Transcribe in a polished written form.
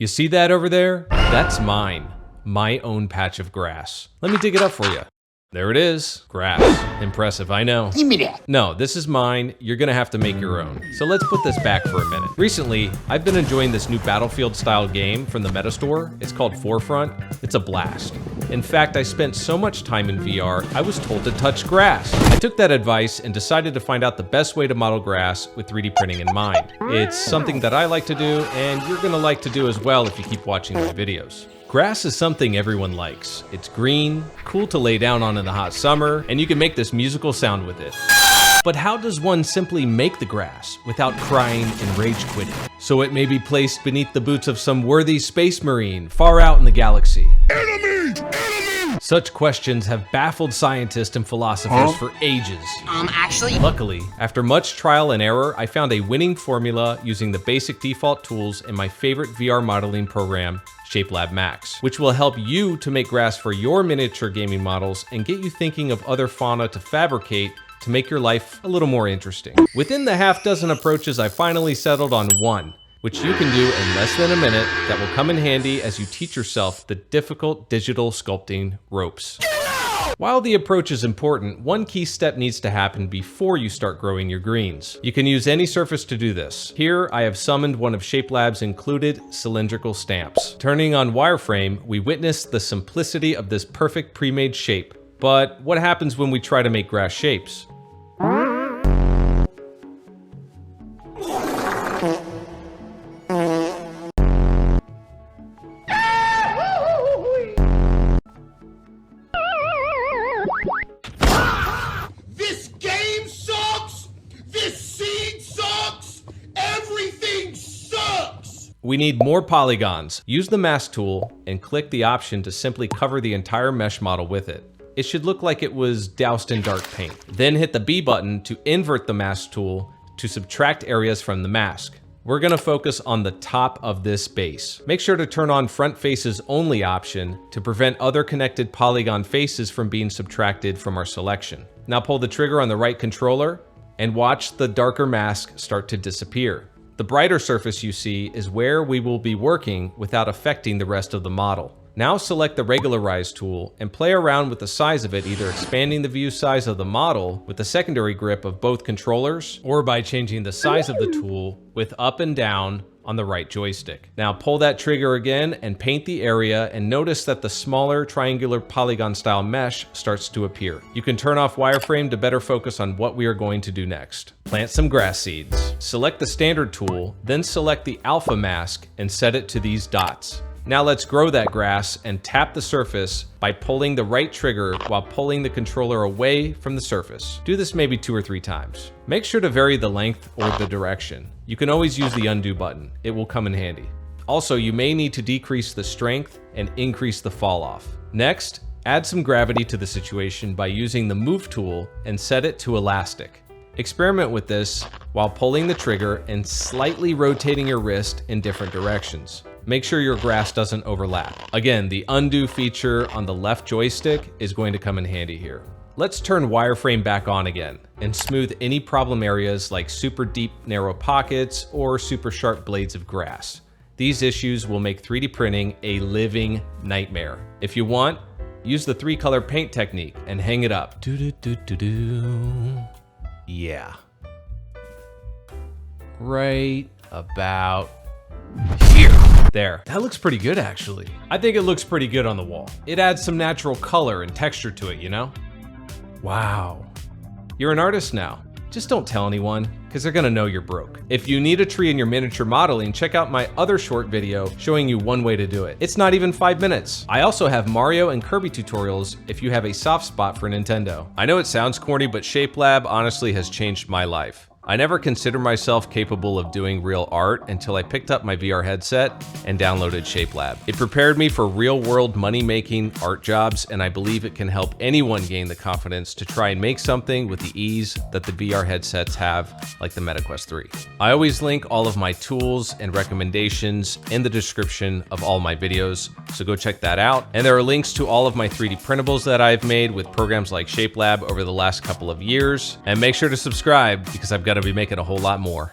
You see that over there? That's mine. My own patch of grass. Let me dig it up for you. There it is. Grass. Impressive, I know. Give me that. No, this is mine. You're gonna have to make your own. So let's put this back for a minute. Recently, I've been enjoying this new Battlefield-style game from the Meta Store. It's called Forefront. It's a blast. In fact, I spent so much time in VR, I was told to touch grass. I took that advice and decided to find out the best way to model grass with 3D printing in mind. It's something that I like to do, and you're gonna like to do as well if you keep watching my videos. Grass is something everyone likes. It's green, cool to lay down on in the hot summer, and you can make this musical sound with it. But how does one simply make the grass without crying and rage quitting? So it may be placed beneath the boots of some worthy space marine far out in the galaxy. Enemy! Such questions have baffled scientists and philosophers for ages. Actually... Luckily, after much trial and error, I found a winning formula using the basic default tools in my favorite VR modeling program, Shapelab Max, which will help you to make grass for your miniature gaming models and get you thinking of other fauna to fabricate to make your life a little more interesting. Within the half dozen approaches, I finally settled on one, which you can do in less than a minute that will come in handy as you teach yourself the difficult digital sculpting ropes. While the approach is important, one key step needs to happen before you start growing your greens. You can use any surface to do this. Here, I have summoned one of Shapelab's included cylindrical stamps. Turning on wireframe, we witness the simplicity of this perfect pre-made shape. But what happens when we try to make grass shapes? This game sucks! This seed sucks! Everything sucks! We need more polygons. Use the mask tool and click the option to simply cover the entire mesh model with it. It should look like it was doused in dark paint. Then hit the B button to invert the mask tool to subtract areas from the mask. We're gonna focus on the top of this base. Make sure to turn on front faces only option to prevent other connected polygon faces from being subtracted from our selection. Now pull the trigger on the right controller and watch the darker mask start to disappear. The brighter surface you see is where we will be working without affecting the rest of the model. Now select the regularize tool and play around with the size of it, either expanding the view size of the model with the secondary grip of both controllers or by changing the size of the tool with up and down on the right joystick. Now pull that trigger again and paint the area, and notice that the smaller triangular polygon style mesh starts to appear. You can turn off wireframe to better focus on what we are going to do next. Plant some grass seeds. Select the standard tool, then select the alpha mask and set it to these dots. Now let's grow that grass and tap the surface by pulling the right trigger while pulling the controller away from the surface. Do this maybe 2 or 3 times. Make sure to vary the length or the direction. You can always use the undo button. It will come in handy. Also, you may need to decrease the strength and increase the fall off. Next, add some gravity to the situation by using the move tool and set it to elastic. Experiment with this while pulling the trigger and slightly rotating your wrist in different directions. Make sure your grass doesn't overlap. Again, the undo feature on the left joystick is going to come in handy here. Let's turn wireframe back on again and smooth any problem areas like super deep narrow pockets or super sharp blades of grass. These issues will make 3D printing a living nightmare. If you want, use the 3-color paint technique and hang it up. Yeah. Right about here. There. That looks pretty good, actually. I think it looks pretty good on the wall. It adds some natural color and texture to it, you know? Wow. You're an artist now. Just don't tell anyone, because they're gonna know you're broke. If you need a tree in your miniature modeling, check out my other short video showing you one way to do it. It's not even 5 minutes. I also have Mario and Kirby tutorials if you have a soft spot for Nintendo. I know it sounds corny, but Shapelab honestly has changed my life. I never considered myself capable of doing real art until I picked up my VR headset and downloaded Shapelab. It prepared me for real-world money-making art jobs, and I believe it can help anyone gain the confidence to try and make something with the ease that the VR headsets have, like the Metaquest 3. I always link all of my tools and recommendations in the description of all my videos, so go check that out. And there are links to all of my 3D printables that I've made with programs like Shapelab over the last couple of years. And make sure to subscribe, because I've got to be making a whole lot more.